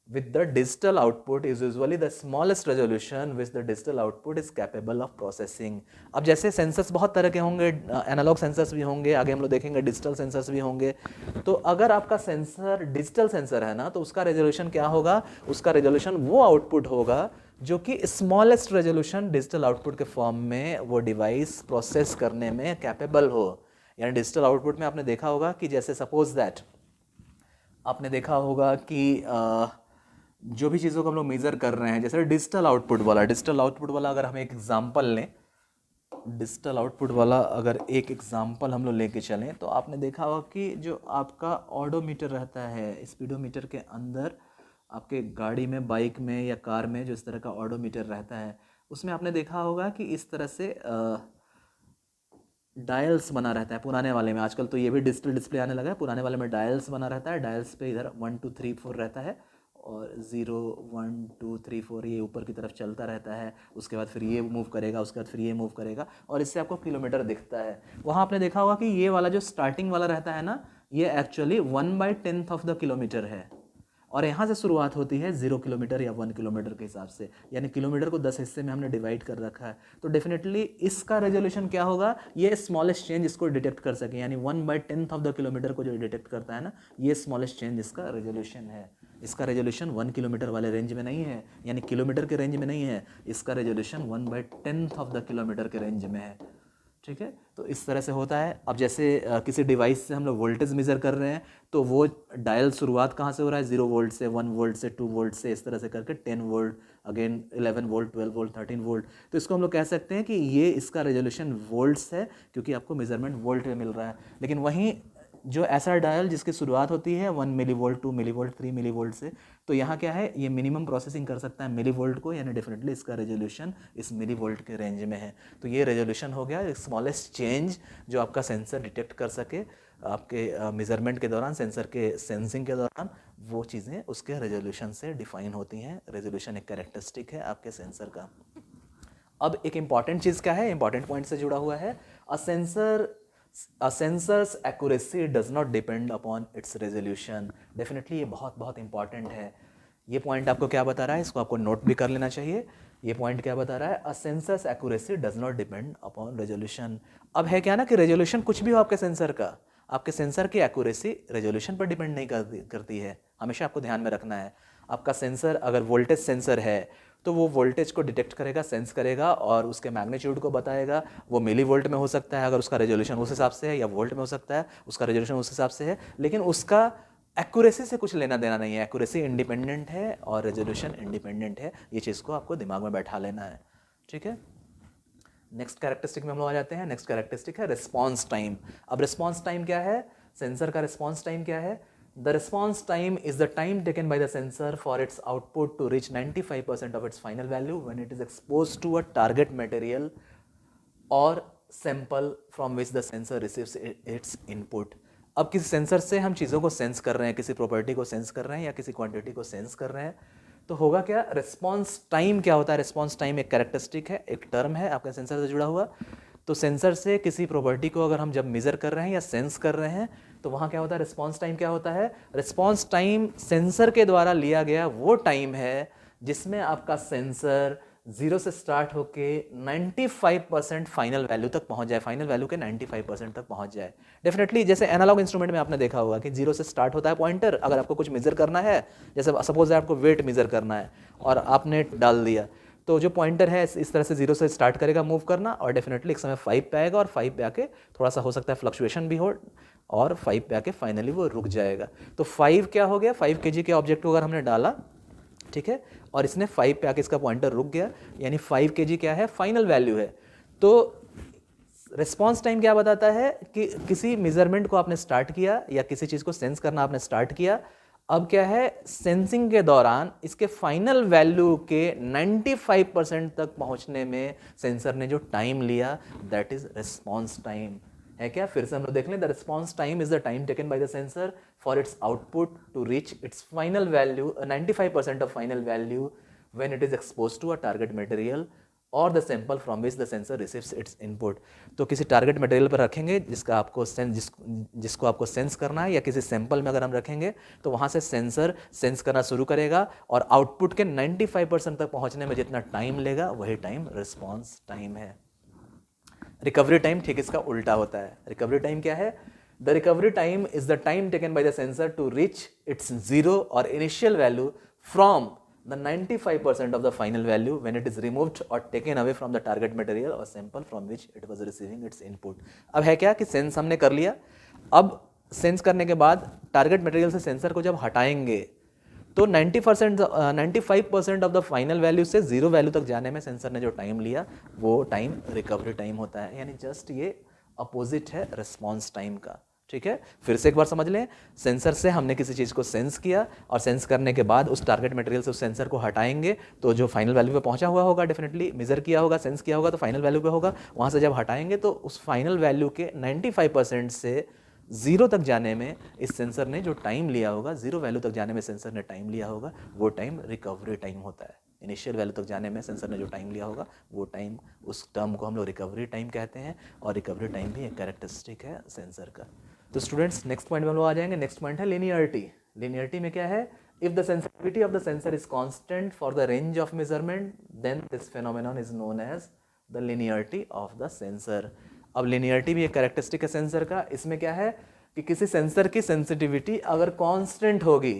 with the digital output is usually the smallest resolution which the digital output is capable of processing। अब जैसे सेंसर्स बहुत तरह के होंगे, एनालॉग सेंसर्स भी होंगे, आगे हम लोग देखेंगे डिजिटल सेंसर्स भी होंगे। तो अगर आपका सेंसर डिजिटल सेंसर है ना, तो उसका रेजोल्यूशन क्या होगा, उसका रेजोल्यूशन वो आउटपुट होगा जो कि स्मॉलेस्ट रेजोल्यूशन डिजिटल आउटपुट के फॉर्म में वो डिवाइस प्रोसेस करने में कैपेबल हो। यानी डिजिटल आउटपुट में आपने देखा होगा कि जैसे सपोज दैट आपने देखा होगा कि जो भी चीज़ों को हम लोग मेज़र कर रहे हैं, जैसे डिजिटल आउटपुट वाला अगर हम एक एग्जांपल लें, डिजिटल आउटपुट वाला अगर एक एग्जांपल हम लोग लेके चलें, तो आपने देखा होगा कि जो आपका ऑडोमीटर रहता है, स्पीडोमीटर के अंदर आपके गाड़ी में, बाइक में या कार में जो इस तरह का ऑडोमीटर रहता है, उसमें आपने देखा होगा कि इस तरह से डायल्स बना रहता है। पुराने वाले में, आजकल तो ये भी डिजिटल डिस्प्ले आने लगा है, पुराने वाले में डायल्स बना रहता है। डायल्स पे इधर 1 2 3 4 रहता है और 0 1 2 3 4 ये ऊपर की तरफ चलता रहता है। उसके बाद फिर ये मूव करेगा, उसके बाद फिर ये मूव करेगा और इससे आपको किलोमीटर दिखता है। वहाँ आपने देखा होगा कि ये वाला जो स्टार्टिंग वाला रहता है ना, ये एक्चुअली 1/10 ऑफ द किलोमीटर है और यहाँ से शुरुआत होती है 0 किलोमीटर या 1 किलोमीटर के हिसाब से, यानी किलोमीटर को 10 हिस्से में हमने डिवाइड कर रखा है। तो डेफिनेटली इसका रेजोल्यूशन क्या होगा, ये स्मॉलेस्ट चेंज इसको डिटेक्ट कर सके, यानी 1/10 ऑफ द किलोमीटर को जो डिटेक्ट करता है ना, ये स्मॉलेस्ट चेंज इसका रेजोल्यूशन है। इसका रेजोल्यूशन 1 किलोमीटर वाले रेंज में नहीं है, यानी किलोमीटर के रेंज में नहीं है, इसका रेजोल्यूशन 1/10 ऑफ द किलोमीटर के रेंज में है, ठीक है। तो इस तरह से होता है। अब जैसे किसी डिवाइस से हम लोग वोल्टेज मेज़र कर रहे हैं, तो वो डायल शुरुआत कहाँ से हो रहा है, 0 वोल्ट से, 1 वोल्ट से, 2 वोल्ट से, इस तरह से करके 10 volt, again 11 volt, 12 volt, 13 volt. तो इसको हम लोग कह सकते हैं कि ये इसका रेजोल्यूशन वोल्ट्स है, क्योंकि आपको मेजरमेंट वोल्ट में मिल रहा है। लेकिन वहीं जो ऐसा डायल जिसकी शुरुआत होती है 1 millivolt, 2 millivolt, 3 millivolt से, तो यहाँ क्या है, ये मिनिमम प्रोसेसिंग कर सकता है मिली वोल्ट को, यानी डेफिनेटली इसका रेजोल्यूशन इस मिली वोल्ट के रेंज में है। तो ये रेजोल्यूशन हो गया स्मॉलेस्ट चेंज जो आपका सेंसर डिटेक्ट कर सके आपके मेजरमेंट के दौरान, सेंसर के सेंसिंग के दौरान, वो चीज़ें उसके रेजोल्यूशन से डिफाइन होती हैं। रेजोल्यूशन एक कैरेक्टरिस्टिक है आपके सेंसर का। अब एक इंपॉर्टेंट चीज़ क्या है, इंपॉर्टेंट पॉइंट से जुड़ा हुआ है, A sensor's accuracy does not depend upon its resolution। Definitely ये बहुत इंपॉर्टेंट है। ये पॉइंट आपको क्या बता रहा है, इसको आपको नोट भी कर लेना चाहिए। ये पॉइंट क्या बता रहा है, A sensor's accuracy does not depend upon resolution। अब है क्या ना कि रेजोल्यूशन कुछ भी हो आपके सेंसर का, आपके सेंसर की एक्यूरेसी रेजोल्यूशन पर डिपेंड नहीं करती है। हमेशा आपको ध्यान में रखना है, आपका सेंसर अगर वोल्टेज सेंसर है तो वो वोल्टेज को डिटेक्ट करेगा, सेंस करेगा और उसके मैग्नीट्यूड को बताएगा। वो मिली वोल्ट में हो सकता है अगर उसका रेजोल्यूशन उस हिसाब से है, या वोल्ट में हो सकता है उसका रेजोल्यूशन उस हिसाब से है, लेकिन उसका एक्यूरेसी से कुछ लेना देना नहीं है। एक्यूरेसी इंडिपेंडेंट है और रेजोल्यूशन इंडिपेंडेंट है, ये चीज़ को आपको दिमाग में बैठा लेना है, ठीक है। नेक्स्ट कैरेक्टरिस्टिक में हम लोग आ जाते हैं। नेक्स्ट कैरेक्टरिस्टिक है रिस्पॉन्स टाइम। अब रिस्पॉन्स टाइम क्या है, सेंसर का रिस्पॉन्स टाइम क्या है, The response time is the time taken by the sensor for its output to reach 95% of its final value when it is exposed to a target material or sample from which the sensor receives its input। अब किसी sensor से हम चीज़ों को sense कर रहे हैं, किसी प्रॉपर्टी को सेंस कर रहे हैं या किसी क्वांटिटी को सेंस कर रहे हैं, तो होगा क्या, रिस्पॉन्स टाइम क्या होता है। रिस्पॉन्स टाइम एक कैरेक्टरिस्टिक है, एक टर्म है आपके सेंसर से जुड़ा हुआ। तो सेंसर से किसी प्रॉपर्टी को अगर हम जब मेज़र कर रहे हैं या सेंस कर रहे हैं, तो वहाँ क्या होता है, रिस्पॉन्स टाइम क्या होता है। रिस्पॉन्स टाइम सेंसर के द्वारा लिया गया वो टाइम है जिसमें आपका सेंसर 0 से स्टार्ट होके 95% फाइनल वैल्यू तक पहुँच जाए, फाइनल वैल्यू के 95% तक पहुँच जाए। डेफिनेटली जैसे एनालॉग इंस्ट्रूमेंट में आपने देखा होगा कि 0 से स्टार्ट होता है पॉइंटर, अगर आपको कुछ मेज़र करना है, जैसे सपोज आपको वेट मेज़र करना है और आपने डाल दिया, तो जो पॉइंटर है इस तरह से 0 से स्टार्ट करेगा मूव करना और डेफिनेटली एक समय 5 पे आएगा और 5 पे आके थोड़ा सा हो सकता है फ्लक्चुएशन भी हो, और 5 पे आके फाइनली वो रुक जाएगा। तो 5 क्या हो गया, 5 kg के ऑब्जेक्ट को अगर हमने डाला, ठीक है, और इसने 5 पे आके इसका पॉइंटर रुक गया, यानी 5 kg क्या है, फाइनल वैल्यू है। तो रिस्पॉन्स टाइम क्या बताता है कि किसी मेजरमेंट को आपने स्टार्ट किया या किसी चीज़ को सेंस करना आपने स्टार्ट किया, अब क्या है, सेंसिंग के दौरान इसके फाइनल वैल्यू के 95% तक पहुंचने में सेंसर ने जो टाइम लिया, दैट इज रिस्पॉन्स टाइम है। क्या, फिर से हम लोग देख लें, the response time is the time taken by the sensor for its output to reach its final value, 95% of final value when it is expose to a target material और the sample from which the sensor receives its input. तो किसी target material पर रखेंगे जिसका आपको जिसको आपको sense करना है, या किसी सैंपल में अगर हम रखेंगे तो वहाँ से सेंसर सेंस करना शुरू करेगा और आउटपुट के 95% तक पहुँचने में जितना टाइम लेगा वही टाइम रिस्पॉन्स टाइम है। रिकवरी टाइम ठीक इसका उल्टा होता है। रिकवरी टाइम क्या है, the recovery time is the time taken by the sensor to reach its zero और initial value from the 95% of the final value when it is removed or taken away from the target material or sample from which it was receiving its input। अब है क्या कि sense हमने कर लिया, अब sense करने के बाद टारगेट मटेरियल से सेंसर को जब हटाएंगे तो 95% ऑफ द फाइनल वैल्यू से जीरो वैल्यू तक जाने में सेंसर ने जो टाइम लिया वो टाइम रिकवरी टाइम होता है, यानी जस्ट ये अपोजिट है रिस्पॉन्स टाइम का। ठीक है, फिर से एक बार समझ लें, सेंसर से हमने किसी चीज़ को सेंस किया और सेंस करने के बाद उस टारगेट मटेरियल से उस सेंसर को हटाएंगे तो जो फाइनल वैल्यू पे पहुंचा हुआ होगा, डेफिनेटली मेजर किया होगा, सेंस किया होगा तो फाइनल वैल्यू पे होगा, वहां से जब हटाएंगे तो उस फाइनल वैल्यू के 95% से जीरो तक जाने में इस सेंसर ने जो टाइम लिया होगा, जीरो वैल्यू तक जाने में सेंसर ने टाइम लिया होगा, वो टाइम रिकवरी टाइम होता है। इनिशियल वैल्यू तक जाने में सेंसर ने जो टाइम लिया होगा वो टाइम, उस टर्म को हम लोग रिकवरी टाइम कहते हैं, और रिकवरी टाइम भी एक कैरेक्टरिस्टिक है सेंसर का। तो स्टूडेंट्स नेक्स्ट पॉइंट में हम लोग आ जाएंगे। नेक्स्ट पॉइंट है लिनियरिटी। लिनियरिटी में क्या है, if the sensitivity of the sensor is constant for the range of measurement then this phenomenon is known as the linearity of the sensor. अब लिनियरिटी भी एक कैरेक्टरिस्टिक है सेंसर का। इसमें क्या है कि किसी सेंसर की सेंसिटिविटी अगर कांस्टेंट होगी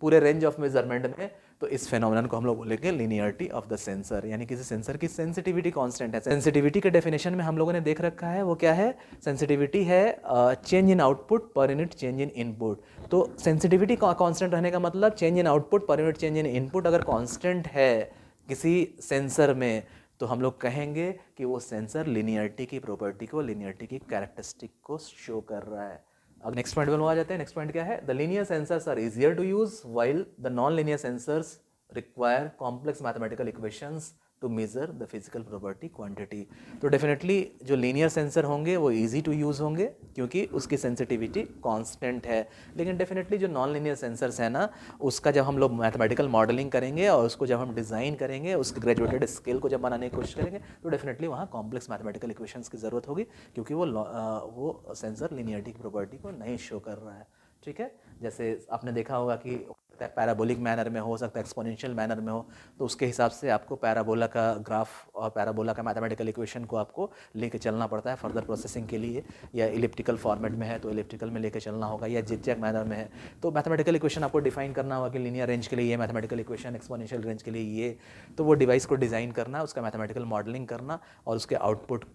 पूरे रेंज ऑफ मेजरमेंट में तो इस फेनोमेनन को हम लोग बोलेंगे लिनियरिटी ऑफ द सेंसर, यानी किसी सेंसर की सेंसिटिविटी कांस्टेंट है। सेंसिटिविटी के डेफिनेशन में हम लोगों ने देख रखा है, वो क्या है, सेंसिटिविटी है change in output per unit change in input. तो सेंसिटिविटी कांस्टेंट रहने का मतलब change in output per unit change in input अगर कांस्टेंट है किसी सेंसर में तो हम लोग कहेंगे कि वो सेंसर लिनियरिटी की प्रॉपर्टी को, लिनियरिटी की कैरेक्टरिस्टिक को शो कर रहा है। अब नेक्स्ट पॉइंट में आ जाते हैं। नेक्स्ट पॉइंट क्या है, the linear sensors are easier to use while the non linear sensors require complex mathematical equations to measure the physical property quantity. तो डेफिनेटली जो लीनियर सेंसर होंगे वो इजी टू यूज़ होंगे क्योंकि उसकी सेंसिटिविटी कांस्टेंट है, लेकिन डेफिनेटली जो नॉन लीनियर सेंसर्स है ना, उसका जब हम लोग मैथमेटिकल मॉडलिंग करेंगे और उसको जब हम डिज़ाइन करेंगे, उसके ग्रेजुएटेड स्केल को जब बनाने की कोशिश करेंगे तो डेफिनेटली वहाँ कॉम्प्लेक्स मैथमेटिकल इक्वेशंस की ज़रूरत होगी क्योंकि वो सेंसर लीनियरिटी की प्रॉपर्टी को नहीं शो कर रहा है। ठीक है, जैसे आपने देखा होगा कि पैराबोलिक मैनर में हो सकता है, एक्सपोनेंशियल मैनर में हो, तो उसके हिसाब से आपको पैराबोला का ग्राफ और पैराबोला का मैथमेटिकल इक्वेशन को आपको लेके चलना पड़ता है फर्दर प्रोसेसिंग के लिए, या इलिप्टिकल फॉर्मेट में है तो इलिप्टिकल में लेके चलना होगा, या जिगजैग मैनर में है तो मैथमेटिकल इक्वेशन आपको डिफाइन करना होगा कि लीनियर रेंज के लिए ये मैथमेटिकल इक्वेशन, एक्सपोनेंशियल रेंज के लिए ये, तो वो डिवाइस को डिज़ाइन करना, उसका मैथमेटिकल मॉडलिंग करना और उसके आउटपुट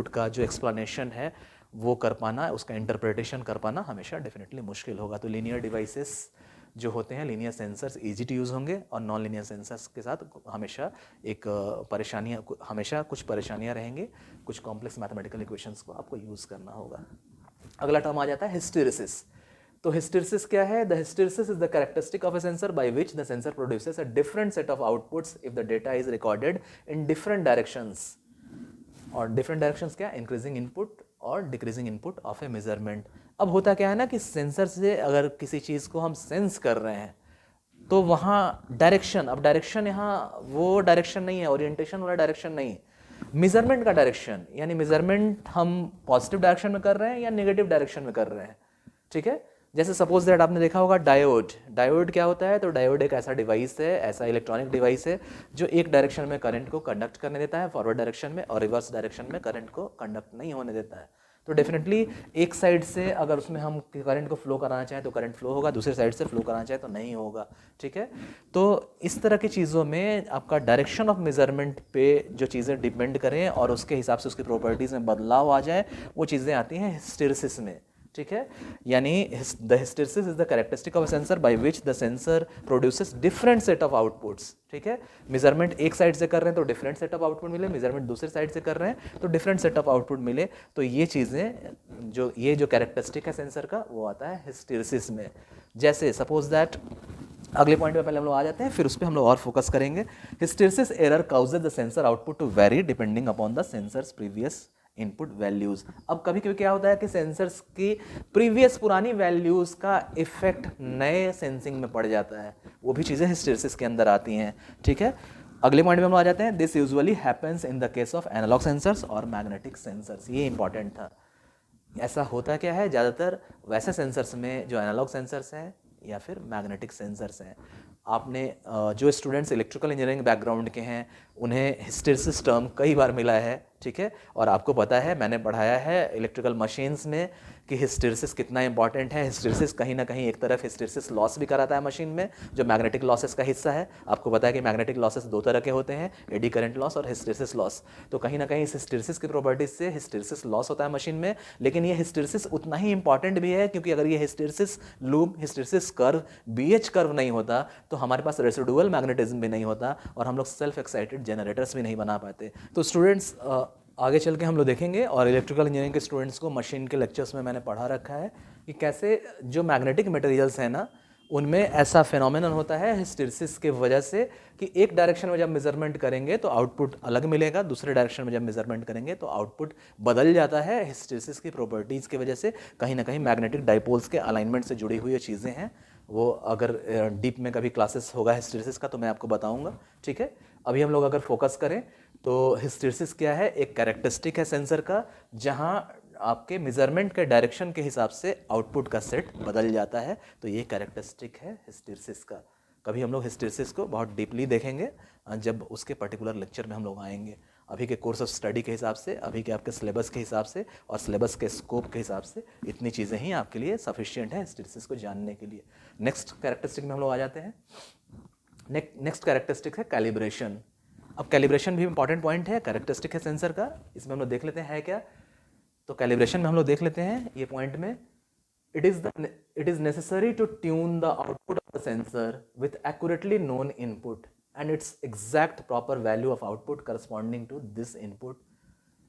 का जो एक्सप्लेनेशन है वो कर पाना, उसका इंटरप्रिटेशन कर पाना हमेशा डेफिनेटली मुश्किल होगा। तो लीनियर डिवाइसेस जो होते हैं, linear sensors easy to use होंगे और नॉन लीनियर सेंसर्स के साथ हमेशा कुछ परेशानियां रहेंगी, कुछ कॉम्प्लेक्स मैथमेटिकल इक्वेशंस को आपको यूज़ करना होगा। अगला टर्म आ जाता है हिस्टेरिसिस। तो हिस्टेरिसिस क्या है, the hysteresis is the characteristic of a sensor by which the sensor produces a different set of outputs if the data is recorded in different directions. और डिफरेंट डायरेक्शंस क्या, increasing input और decreasing input of A measurement. अब होता क्या है ना कि sensor से अगर किसी चीज़ को हम सेंस कर रहे हैं तो वहाँ डायरेक्शन, अब डायरेक्शन यहाँ वो डायरेक्शन नहीं है, ओरिएंटेशन वाला डायरेक्शन नहीं, मेजरमेंट का डायरेक्शन, यानी मेजरमेंट हम पॉजिटिव डायरेक्शन में कर रहे हैं या नेगेटिव डायरेक्शन में कर रहे हैं। ठीक है, जैसे सपोज दैट आपने देखा होगा डायोड। डायोड क्या होता है, तो डायोड एक ऐसा डिवाइस है, ऐसा इलेक्ट्रॉनिक डिवाइस है जो एक डायरेक्शन में करंट को कंडक्ट करने देता है फॉरवर्ड डायरेक्शन में, और रिवर्स डायरेक्शन में करंट को कंडक्ट नहीं होने देता है। तो डेफिनेटली एक साइड से अगर उसमें हम करंट को फ्लो कराना चाहें तो करंट फ्लो होगा, दूसरे साइड से फ्लो कराना चाहें तो नहीं होगा, ठीक है। तो इस तरह की चीज़ों में आपका डायरेक्शन ऑफ मेजरमेंट पे जो चीज़ें डिपेंड करें और उसके हिसाब से उसकी प्रॉपर्टीज़ में बदलाव आ जाए, वो चीज़ें आती हैं हिस्टेरिसिस में, ठीक है। यानी the hysteresis is the characteristic of a sensor by which the sensor produces different set of outputs, ठीक है। मेजरमेंट एक साइड से कर रहे हैं तो डिफरेंट सेट ऑफ आउटपुट मिले, मेजरमेंट दूसरे साइड से कर रहे हैं तो डिफरेंट सेट ऑफ आउटपुट मिले। तो ये चीज़ें जो कैरेक्टरिस्टिक है सेंसर का वो आता है हिस्टेरिसिस में। जैसे सपोज दैट अगले पॉइंट पे पहले हम लोग आ जाते हैं, फिर उस पर हम लोग और फोकस करेंगे। Hysteresis error causes the sensor output to vary depending upon the sensor's previous input values. अब कभी कभी क्या होता है कि सेंसर्स की प्रीवियस पुरानी वैल्यूज का इफेक्ट नए सेंसिंग में पड़ जाता है, वो भी चीज़ें हिस्टेरिसिस के अंदर आती हैं, ठीक है। अगले पॉइंट में हम आ जाते हैं, this usually happens in the case of analogue sensors और मैग्नेटिक सेंसर्स। ये इंपॉर्टेंट था। ऐसा होता क्या है ज़्यादातर वैसे सेंसर्स में जो एनालॉग सेंसर्स हैं या फिर मैग्नेटिक सेंसर्स हैं। आपने जो स्टूडेंट्स इलेक्ट्रिकल इंजीनियरिंग बैकग्राउंड के हैं उन्हें हिस्टेरिसिस टर्म कई बार मिला है, ठीक है। और आपको पता है, मैंने पढ़ाया है इलेक्ट्रिकल मशीन्स में कि हिस्टेरिसिस कितना इंपॉर्टेंट है। हिस्टेरिसिस कहीं ना कहीं एक तरफ हिस्टेरिसिस लॉस भी कराता है मशीन में, जो मैग्नेटिक लॉसेस का हिस्सा है। आपको पता है कि मैग्नेटिक लॉसेस दो तरह के होते हैं, एडी करंट लॉस और हिस्टेरिसिस लॉस। तो कहीं ना कहीं इस हिस्टेरिसिस की प्रॉपर्टीज से हिस्टेरिसिस लॉस होता है मशीन में, लेकिन ये हिस्टेरिसिस उतना ही इंपॉर्टेंट भी है, क्योंकि अगर ये hysteresis loop, hysteresis curve, BH curve नहीं होता तो हमारे पास रेसिडुअल मैग्नेटिज्म भी नहीं होता और हम लोग सेल्फ एक्साइटेड जनरेटर्स भी नहीं बना पाते। तो स्टूडेंट्स आगे चल के हम लोग देखेंगे, और इलेक्ट्रिकल इंजीनियरिंग के स्टूडेंट्स को मशीन के लेक्चर्स में मैंने पढ़ा रखा है कि कैसे जो मैग्नेटिक मटेरियल्स हैं ना, उनमें ऐसा फिनोमेनन होता है हिस्टेरिसिस के वजह से कि एक डायरेक्शन में जब मेजरमेंट करेंगे तो आउटपुट अलग मिलेगा, दूसरे डायरेक्शन में जब मेजरमेंट करेंगे तो आउटपुट बदल जाता है। हिस्टेरिसिस की प्रॉपर्टीज़ की वजह से कहीं ना कहीं मैग्नेटिक डाइपोल्स के अलाइनमेंट से जुड़ी हुई चीज़ें हैं। वो अगर डीप में कभी क्लासेस होगा हिस्टेरिसिस का तो मैं आपको बताऊंगा, ठीक है। अभी हम लोग अगर फोकस करें तो हिस्टेरिसिस क्या है, एक कैरेक्टरिस्टिक है सेंसर का, जहां आपके मेजरमेंट के डायरेक्शन के हिसाब से आउटपुट का सेट बदल जाता है। तो ये कैरेक्टरिस्टिक है हिस्टेरिसिस का। कभी हम लोग हिस्टेरिसिस को बहुत डीपली देखेंगे जब उसके पर्टिकुलर लेक्चर में हम लोग आएंगे। अभी के कोर्स ऑफ स्टडी के हिसाब से, अभी के आपके सिलेबस के हिसाब से और सिलेबस के स्कोप के हिसाब से इतनी चीज़ें ही आपके लिए सफिशिएंट है हिस्टेरिसिस को जानने के लिए। नेक्स्ट कैरेक्टरिस्टिक में हम लोग आ जाते हैं। नेक्स्ट कैरेक्टरिस्टिक है कैलिब्रेशन। अब कैलिब्रेशन भी इंपॉर्टेंट पॉइंट है, कैरेक्टरिस्टिक है सेंसर का। इसमें हम लोग देख लेते हैं है क्या। तो कैलिब्रेशन में हम लोग देख लेते हैं ये पॉइंट में, it is necessary to tune the output of the sensor with accurately known input and its exact proper value of output corresponding to this input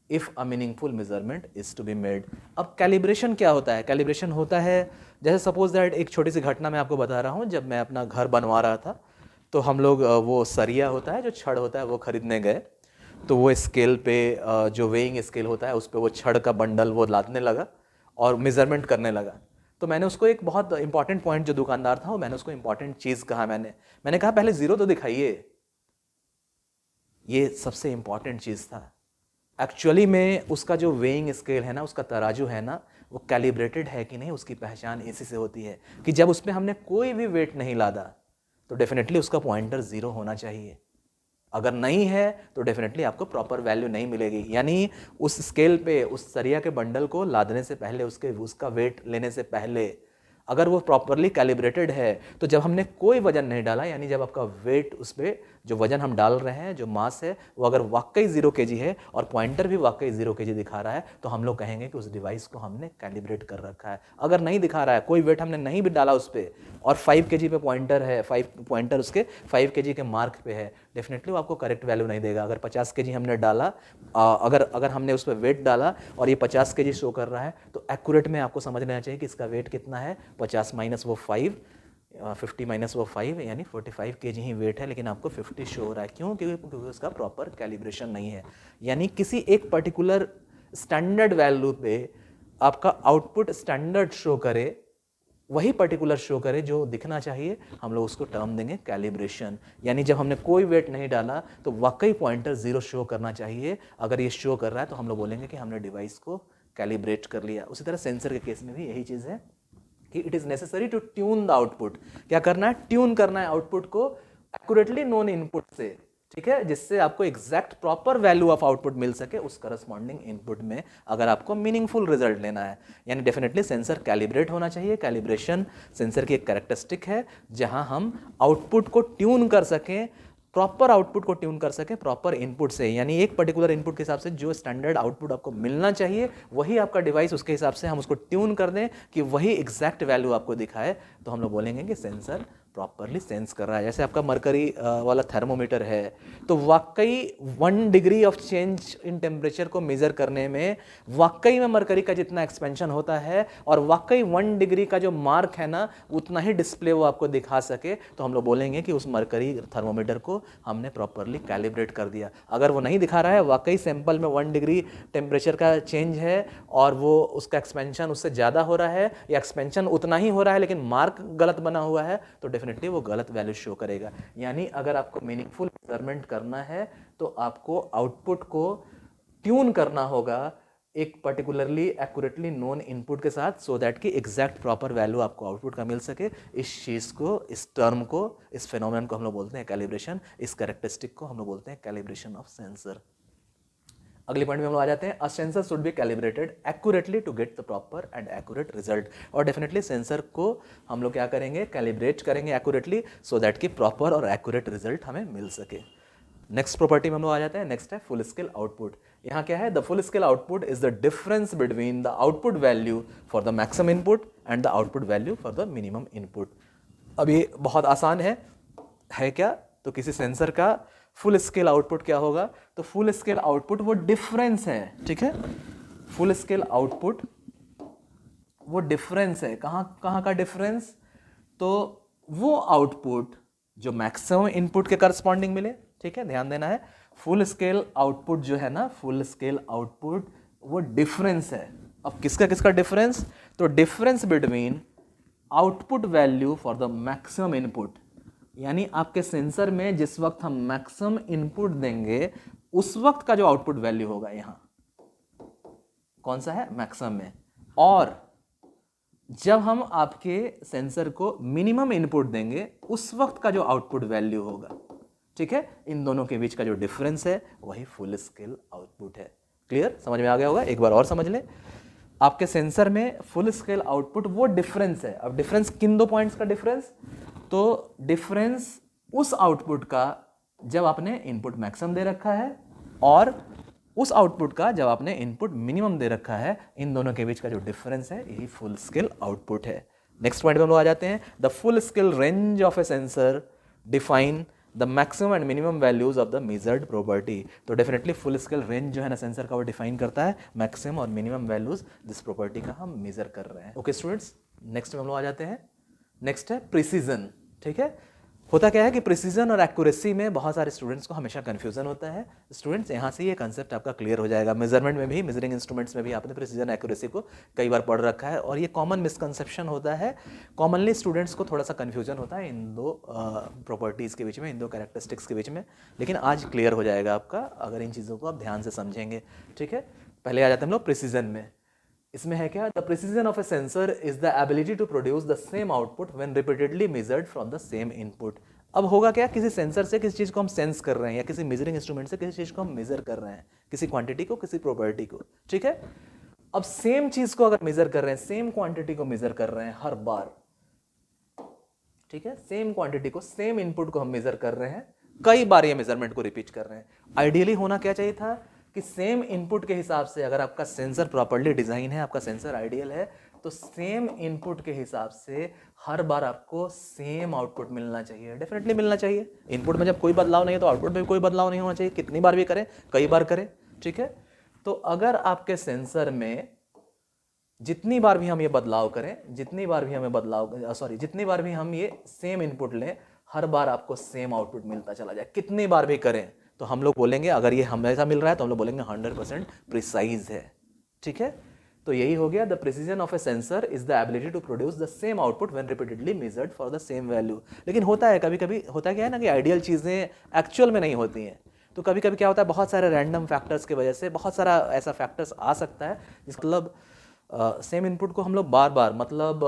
if a meaningful measurement is to be made. अब calibration क्या होता है? Calibration होता है, जैसे suppose that एक छोटी सी घटना मैं आपको बता रहा हूँ। जब मैं अपना घर बनवा रहा था तो हम लोग वो सरिया होता है, जो छड़ होता है, वो खरीदने गए। तो वो स्केल पे जो वेइंग स्केल होता है उस पर वो छड़ का बंडल वो लादने लगा और मेजरमेंट करने लगा। तो मैंने उसको एक बहुत इंपॉर्टेंट पॉइंट, जो दुकानदार था वो, मैंने उसको इंपॉर्टेंट चीज़ कहा। मैंने कहा पहले जीरो तो दिखाइए। ये सबसे इंपॉर्टेंट चीज़ था। एक्चुअली में उसका जो वेइंग स्केल है ना, उसका तराजू है ना, वो कैलिब्रेटेड है कि नहीं, उसकी पहचान इसी से होती है कि जब उसमें हमने कोई भी वेट नहीं लादा तो डेफिनेटली उसका पॉइंटर जीरो होना चाहिए। अगर नहीं है तो डेफिनेटली आपको प्रॉपर वैल्यू नहीं मिलेगी। यानी उस स्केल पे उस सरिया के बंडल को लादने से पहले, उसका वेट लेने से पहले अगर वो प्रॉपरली कैलिब्रेटेड है, तो जब हमने कोई वजन नहीं डाला, यानी जब आपका वेट, उस पर जो वजन हम डाल रहे हैं, जो मास है, वो अगर वाकई 0 kg है और पॉइंटर भी वाकई 0 kg दिखा रहा है, तो हम लोग कहेंगे कि उस डिवाइस को हमने कैलिब्रेट कर रखा है। अगर नहीं दिखा रहा है, कोई वेट हमने नहीं भी डाला उस पर और 5 kg पे पॉइंटर है, पॉइंटर उसके 5 kg के मार्क पे है, डेफिनेटली वो आपको करेक्ट वैल्यू नहीं देगा। अगर 50 kg हमने डाला, अगर हमने उस पर वेट डाला और ये 50 kg शो कर रहा है, तो एक्यूरेट में आपको समझ लेना चाहिए कि इसका वेट कितना है। 50 माइनस वो 5, 50 माइनस वो 5, यानी 45 kg ही वेट है, लेकिन आपको 50 शो हो रहा है। क्यों? क्योंकि उसका प्रॉपर कैलिब्रेशन नहीं है। यानी किसी एक पर्टिकुलर स्टैंडर्ड वैल्यू पे आपका आउटपुट स्टैंडर्ड शो करे, वही पर्टिकुलर शो करे जो दिखना चाहिए, हम लोग उसको टर्म देंगे कैलिब्रेशन। यानी जब हमने कोई वेट नहीं डाला तो वाकई पॉइंटर 0 शो करना चाहिए। अगर ये शो कर रहा है तो हम लोग बोलेंगे कि हमने डिवाइस को कैलिब्रेट कर लिया। उसी तरह सेंसर के केस में भी यही चीज़ है कि it is necessary to tune the output. क्या करना है? ट्यून करना है आउटपुट को एक्यूरेटली नोन इनपुट से। ठीक है, जिससे आपको exact proper value of output मिल सके उस करस्पॉन्डिंग इनपुट में, अगर आपको मीनिंगफुल रिजल्ट लेना है। यानी डेफिनेटली सेंसर कैलिब्रेट होना चाहिए। कैलिब्रेशन सेंसर की एक कैरेक्टरिस्टिक है जहां हम आउटपुट को ट्यून कर सकें, प्रॉपर आउटपुट को ट्यून कर सकें प्रॉपर इनपुट से। यानी एक पर्टिकुलर इनपुट के हिसाब से जो स्टैंडर्ड आउटपुट आपको मिलना चाहिए वही आपका डिवाइस उसके हिसाब से हम उसको ट्यून कर दें कि वही एग्जैक्ट वैल्यू आपको दिखाए, तो हम लोग बोलेंगे कि सेंसर प्रॉपरली सेंस कर रहा है। जैसे आपका मरकरी वाला थर्मोमीटर है, तो वाकई 1 degree of change in temperature को मेजर करने में वाकई में मरकरी का जितना एक्सपेंशन होता है और वाकई 1 डिग्री का जो मार्क है ना उतना ही डिस्प्ले वो आपको दिखा सके, तो हम लोग बोलेंगे कि उस मरकरी थर्मोमीटर को हमने प्रॉपरली कैलिब्रेट कर दिया। अगर वो नहीं दिखा रहा है, वाकई सैंपल में 1 डिग्री टेम्परेचर का चेंज है और वो उसका एक्सपेंशन उससे ज़्यादा हो रहा है या एक्सपेंशन उतना ही हो रहा है लेकिन मार्क गलत बना हुआ है, तो डेफिनेटली वो गलत वैल्यू शो करेगा। यानी अगर आपको मीनिंगफुल मेजरमेंट करना है तो आपको आउटपुट को ट्यून करना होगा एक पर्टिकुलरली एक्यूरेटली नोन इनपुट के साथ, सो दैट कि एग्जैक्ट प्रॉपर वैल्यू आपको आउटपुट का मिल सके। इस चीज़ को, इस टर्म को, इस फिनोमेनन को हम लोग बोलते हैं कैलिब्रेशन। इस कैरेक्टरिस्टिक को हम लोग बोलते हैं कैलिब्रेशन ऑफ सेंसर। अगले पॉइंट में हम लोग आ जाते हैं, a sensor should be calibrated accurately to get the proper and accurate result. और डेफिनेटली सेंसर को हम लोग क्या करेंगे, कैलिब्रेट करेंगे एक्यूरेटली, सो दैट कि प्रॉपर और एक्यूरेट रिजल्ट हमें मिल सके। नेक्स्ट प्रॉपर्टी में हम लोग आ जाते हैं, नेक्स्ट है फुल स्केल आउटपुट। यहाँ क्या है, the full scale output is the difference between the output value for the maximum input and the output value for the minimum input. अब ये बहुत आसान है क्या, तो किसी सेंसर का फुल स्केल आउटपुट क्या होगा, तो फुल स्केल आउटपुट वो डिफरेंस है, ठीक है। फुल स्केल आउटपुट वो डिफरेंस है, कहाँ का डिफरेंस, तो वो आउटपुट जो मैक्सिमम इनपुट के करस्पॉन्डिंग मिले, ठीक है, ध्यान देना है। फुल स्केल आउटपुट जो है ना, फुल स्केल आउटपुट वो डिफरेंस है। अब किसका किसका डिफरेंस, तो difference between output value for the maximum input. यानी आपके सेंसर में जिस वक्त हम मैक्सिमम इनपुट देंगे उस वक्त का जो आउटपुट वैल्यू होगा, यहां कौन सा है, मैक्सिमम में, और जब हम आपके सेंसर को मिनिमम इनपुट देंगे उस वक्त का जो आउटपुट वैल्यू होगा, ठीक है। इन दोनों के बीच का जो डिफरेंस है वही फुल स्केल आउटपुट है। क्लियर, समझ में आ गया होगा। एक बार और समझ लें, आपके सेंसर में फुल स्केल आउटपुट वो डिफरेंस है। अब डिफरेंस किन दो पॉइंट्स का डिफरेंस, तो डिफरेंस उस आउटपुट का जब आपने इनपुट मैक्सिमम दे रखा है और उस आउटपुट का जब आपने इनपुट मिनिमम दे रखा है, इन दोनों के बीच का जो डिफरेंस है यही फुल स्केल आउटपुट है। नेक्स्ट पॉइंट में हम लोग आ जाते हैं, the full scale range of a sensor define the maximum and minimum values of the measured property. तो डेफिनेटली फुल स्केल रेंज जो है ना सेंसर का, वो डिफाइन करता है मैक्सिमम और मिनिमम वैल्यूज जिस प्रॉपर्टी का हम मेजर कर रहे हैं। ओके स्टूडेंट्स, नेक्स्ट में हम लोग आ जाते हैं, नेक्स्ट है प्रिसीजन, ठीक है। होता क्या है कि प्रिसीजन और एक्यूरेसी में बहुत सारे स्टूडेंट्स को हमेशा कंफ्यूजन होता है। स्टूडेंट्स यहाँ से ये कंसेप्ट आपका क्लियर हो जाएगा। मेजरमेंट में भी, मेजरिंग इंस्ट्रूमेंट्स में भी आपने प्रिसीजन एक्यूरेसी को कई बार पढ़ रखा है और ये कॉमन मिसकंसेप्शन होता है। कॉमनली स्टूडेंट्स को थोड़ा सा कंफ्यूजन होता है इन दो प्रॉपर्टीज़ के बीच में, इन दो कैरेक्टरिस्टिक्स के बीच में, लेकिन आज क्लियर हो जाएगा आपका अगर इन चीज़ों को आप ध्यान से समझेंगे, ठीक है। पहले आ जाते हैं हम लोग प्रिसीजन में। इसमें है क्या, the precision of a sensor is the ability to produce the same output when repeatedly measured from the same input. अब होगा क्या, किसी सेंसर से किसी चीज़ को हम सेंस कर रहे हैं या किसी मेजरिंग इंस्ट्रूमेंट से किसी चीज़ को हम मेजर कर रहे हैं, किसी क्वांटिटी को, किसी प्रॉपर्टी को, ठीक है। अब सेम चीज़ को अगर मेजर कर रहे हैं, सेम क्वांटिटी को मेजर कर रहे हैं हर बार, ठीक है, सेम क्वांटिटी को, सेम इनपुट को हम मेजर कर रहे हैं, कई बार ये मेजरमेंट को रिपीट कर रहे हैं। आइडियली होना क्या चाहिए था कि सेम इनपुट के हिसाब से, अगर आपका सेंसर प्रॉपर्ली डिजाइन है, आपका सेंसर आइडियल है, तो सेम इनपुट के हिसाब से हर बार आपको सेम आउटपुट मिलना चाहिए, डेफिनेटली मिलना चाहिए। इनपुट में जब कोई बदलाव नहीं है तो आउटपुट में भी कोई बदलाव नहीं होना चाहिए, कितनी बार भी करें, कई बार करें, ठीक है। तो अगर आपके सेंसर में जितनी बार भी हम ये बदलाव करें, जितनी बार भी हम ये सेम इनपुट लें, हर बार आपको सेम आउटपुट मिलता चला जाए, कितनी बार भी करें, तो हम लोग बोलेंगे, अगर ये हमेशा मिल रहा है तो हम लोग बोलेंगे 100% प्रिसाइज है, ठीक है। तो यही हो गया, the precision of a sensor is the ability to produce the same output when repeatedly measured for the same value. लेकिन होता है कभी कभी, होता क्या है ना कि आइडियल चीज़ें एक्चुअल में नहीं होती हैं, तो कभी कभी क्या होता है, बहुत सारे रैंडम फैक्टर्स की वजह से बहुत सारा ऐसा फैक्टर्स आ सकता है, मतलब सेम इनपुट को हम लोग बार बार, मतलब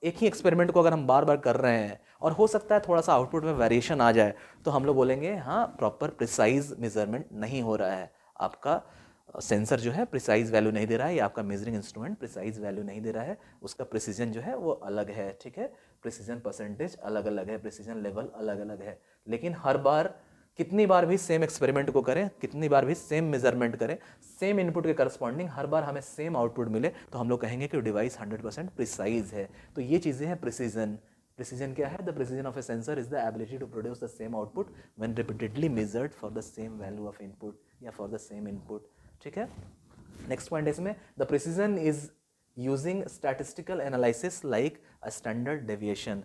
एक ही एक्सपेरिमेंट को अगर हम बार बार कर रहे हैं और हो सकता है थोड़ा सा आउटपुट में वेरिएशन आ जाए, तो हम लोग बोलेंगे हाँ प्रॉपर प्रिसाइज मेजरमेंट नहीं हो रहा है, आपका सेंसर जो है प्रिसाइज वैल्यू नहीं दे रहा है, या आपका मेजरिंग इंस्ट्रूमेंट प्रिसाइज वैल्यू नहीं दे रहा है, उसका प्रिसीजन जो है वो अलग है, ठीक है, प्रिसीजन परसेंटेज अलग अलग है, प्रिसीजन लेवल अलग अलग है। लेकिन हर बार कितनी बार भी सेम एक्सपेरिमेंट को करें, कितनी बार भी सेम मेजरमेंट करें, सेम इनपुट के करस्पॉन्डिंग हर बार हमें सेम आउटपुट मिले, तो हम लोग कहेंगे कि डिवाइस 100% प्रिसाइज है। तो ये चीज़ें हैं प्रिसीजन। प्रिसीजन क्या है? The precision of a sensor is the ability to produce the same output when repeatedly measured for the same value of input या फॉर द सेम इनपुट, ठीक है। नेक्स्ट पॉइंट है इसमें, the precision is using statistical analysis like a standard deviation.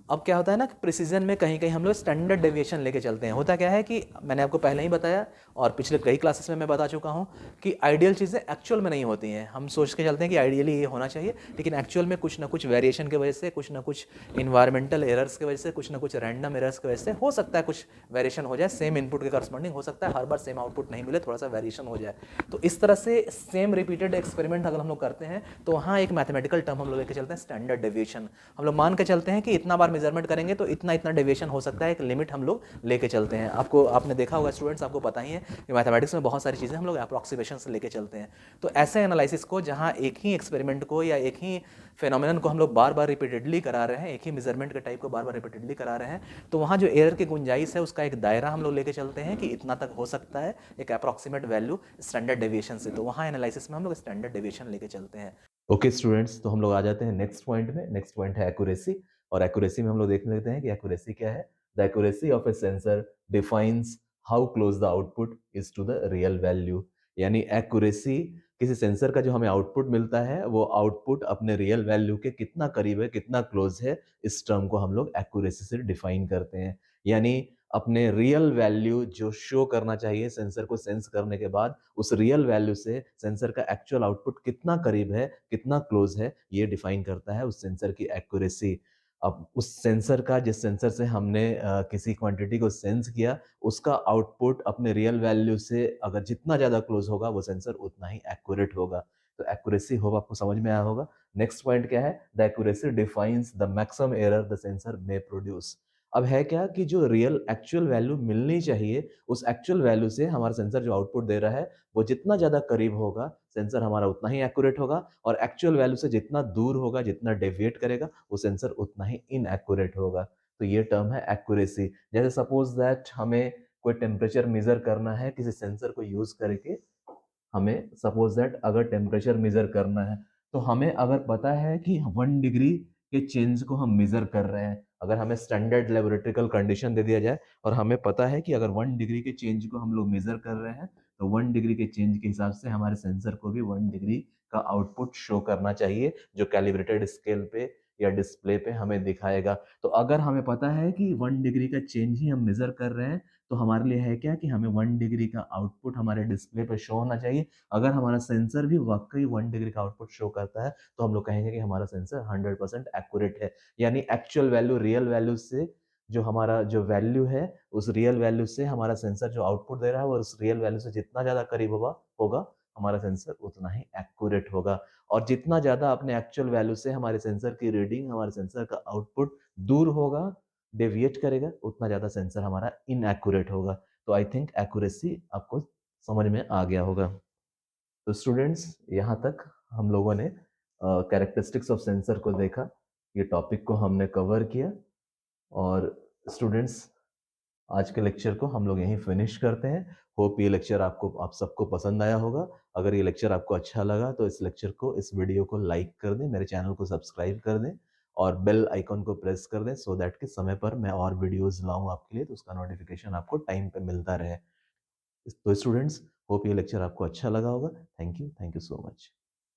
अब क्या होता है ना कि प्रिसीजन में कहीं कहीं हम लोग स्टैंडर्ड डेविएशन लेके चलते हैं। होता क्या है कि मैंने आपको पहले ही बताया और पिछले कई क्लासेस में मैं बता चुका हूँ कि आइडियल चीज़ें एक्चुअल में नहीं होती हैं। हम सोच के चलते हैं कि आइडियली ये होना चाहिए, लेकिन एक्चुअल में कुछ ना कुछ वेरिएशन की वजह से, कुछ ना कुछ इन्वायरमेंटल एरर्स की वजह से, कुछ ना कुछ रैंडम एरर्स की वजह से हो सकता है कुछ वेरिएशन हो जाए, सेम इनपुट के करस्पॉन्डिंग हो सकता है हर बार सेम आउटपुट नहीं मिले, थोड़ा सा वेरिएशन हो जाए। तो इस तरह से सेम रिपीटेड एक्सपेरिमेंट अगर हम लोग करते हैं तो वहाँ एक मैथमेटिकल टर्म हम लोग लेके चलते हैं स्टैंडर्ड डेविएशन। हम लोग मान के चलते हैं कि इतना बार मेजरमेंट करेंगे तो इतना इतना डेविएशन हो सकता है, एक लिमिट हम लोग लेके चलते हैं। आपने देखा होगा स्टूडेंट्स, आपको पता ही है कि मैथमेटिक्स में बहुत सारी चीज़ें हम लोग अप्रॉक्सीमेशन से लेके चलते हैं। तो ऐसे एनालिसिस को जहाँ एक ही एक्सपेरिमेंट को या एक ही फेनोमेनन को हम लोग बार बार रिपीटेडली करा रहे हैं, एक ही मेजरमेंट के टाइप को बार बार रिपीटेडली करा रहे हैं, तो वहाँ जो एरर की गुंजाइश है उसका एक दायरा हम लोग लेके चलते हैं कि इतना तक हो सकता है, एक अप्रॉक्सीमेट वैल्यू स्टैंडर्ड डेविएशन से। तो वहाँ एनालिसिस में हम लोग स्टैंडर्ड डेविएशन लेके चलते हैं। ओके स्टूडेंट्स, तो हम लोग आ जाते हैं नेक्स्ट पॉइंट में। नेक्स्ट पॉइंट है एक्यूरेसी, और एक्यूरेसी में हम लोग देख लेते हैं कि एक्यूरेसी क्या है। The accuracy of a sensor defines how close the output is to the real value. यानी एक्यूरेसी किसी सेंसर का जो हमें आउटपुट मिलता है वो आउटपुट अपने रियल वैल्यू के कितना करीब है, कितना क्लोज है, इस टर्म को हम लोग एक्यूरेसी से डिफाइन करते हैं। यानी अपने रियल वैल्यू जो शो करना चाहिए सेंसर को सेंस करने के बाद, उस रियल वैल्यू से सेंसर का एक्चुअल आउटपुट कितना करीब है, कितना क्लोज है, ये डिफाइन करता है उस सेंसर की एक्यूरेसी। अब उस सेंसर का, जिस सेंसर से हमने किसी क्वांटिटी को सेंस किया, उसका आउटपुट अपने रियल वैल्यू से अगर जितना ज़्यादा क्लोज होगा वो सेंसर उतना ही एक्यूरेट होगा। तो एक्यूरेसी होप आपको समझ में आया होगा। नेक्स्ट पॉइंट क्या है? The accuracy defines the maximum error the sensor may produce. अब है क्या कि जो रियल एक्चुअल वैल्यू मिलनी चाहिए, उस एक्चुअल वैल्यू से हमारा सेंसर जो आउटपुट दे रहा है वो जितना ज़्यादा करीब होगा, सेंसर हमारा उतना ही एक्यूरेट होगा, और एक्चुअल वैल्यू से जितना दूर होगा, जितना डेविएट करेगा, वो सेंसर उतना ही इनएक्यूरेट होगा। तो ये टर्म है एक्यूरेसी। जैसे सपोज दैट हमें कोई टेम्परेचर मेजर करना है किसी सेंसर को यूज करके, हमें सपोज दैट अगर टेम्परेचर मेजर करना है, तो हमें अगर पता है कि 1 डिग्री के चेंज को हम मेजर कर रहे हैं, अगर हमें स्टैंडर्ड लेबोरेटरिकल कंडीशन दे दिया जाए और हमें पता है कि अगर 1 डिग्री के चेंज को हम लोग मेजर कर रहे हैं, तो 1 डिग्री के चेंज के हिसाब से हमारे सेंसर को भी 1 डिग्री का आउटपुट शो करना चाहिए, जो कैलिब्रेटेड स्केल पे या डिस्प्ले पे हमें दिखाएगा। तो अगर हमें पता है कि 1 डिग्री का चेंज ही हम मेजर कर रहे हैं, तो हमारे लिए है क्या कि हमें 1 डिग्री का आउटपुट हमारे डिस्प्ले पे शो होना चाहिए। अगर हमारा सेंसर भी वाकई 1 डिग्री का आउटपुट शो करता है, तो हम लोग कहेंगे कि हमारा सेंसर 100% एक्यूरेट है। यानी एक्चुअल वैल्यू रियल वैल्यू से, जो हमारा जो वैल्यू है, उस रियल वैल्यू से हमारा सेंसर जो आउटपुट दे रहा है वो उस रियल वैल्यू से जितना ज़्यादा करीब होगा, हमारा सेंसर उतना ही एक्यूरेट होगा। और जितना ज़्यादा अपने एक्चुअल वैल्यू से हमारे सेंसर की रीडिंग, हमारे सेंसर का आउटपुट दूर होगा, डेविएट करेगा, उतना ज़्यादा सेंसर हमारा इनएक्यूरेट होगा। तो आई थिंक एक्यूरेसी आपको समझ में आ गया होगा। तो स्टूडेंट्स, यहाँ तक हम लोगों ने कैरेक्टरिस्टिक्स ऑफ सेंसर को देखा, ये टॉपिक को हमने कवर किया। और स्टूडेंट्स, आज के लेक्चर को हम लोग यहीं फिनिश करते हैं। होप ये लेक्चर आप सबको पसंद आया होगा। अगर ये लेक्चर आपको अच्छा लगा तो इस लेक्चर को, इस वीडियो को लाइक कर दें, मेरे चैनल को सब्सक्राइब कर दें और बेल आइकन को प्रेस कर दें, सो दैट कि समय पर मैं और वीडियोस लाऊं आपके लिए, तो उसका नोटिफिकेशन आपको टाइम पे मिलता रहे। तो स्टूडेंट्स, होप ये लेक्चर आपको अच्छा लगा होगा। Thank you so much.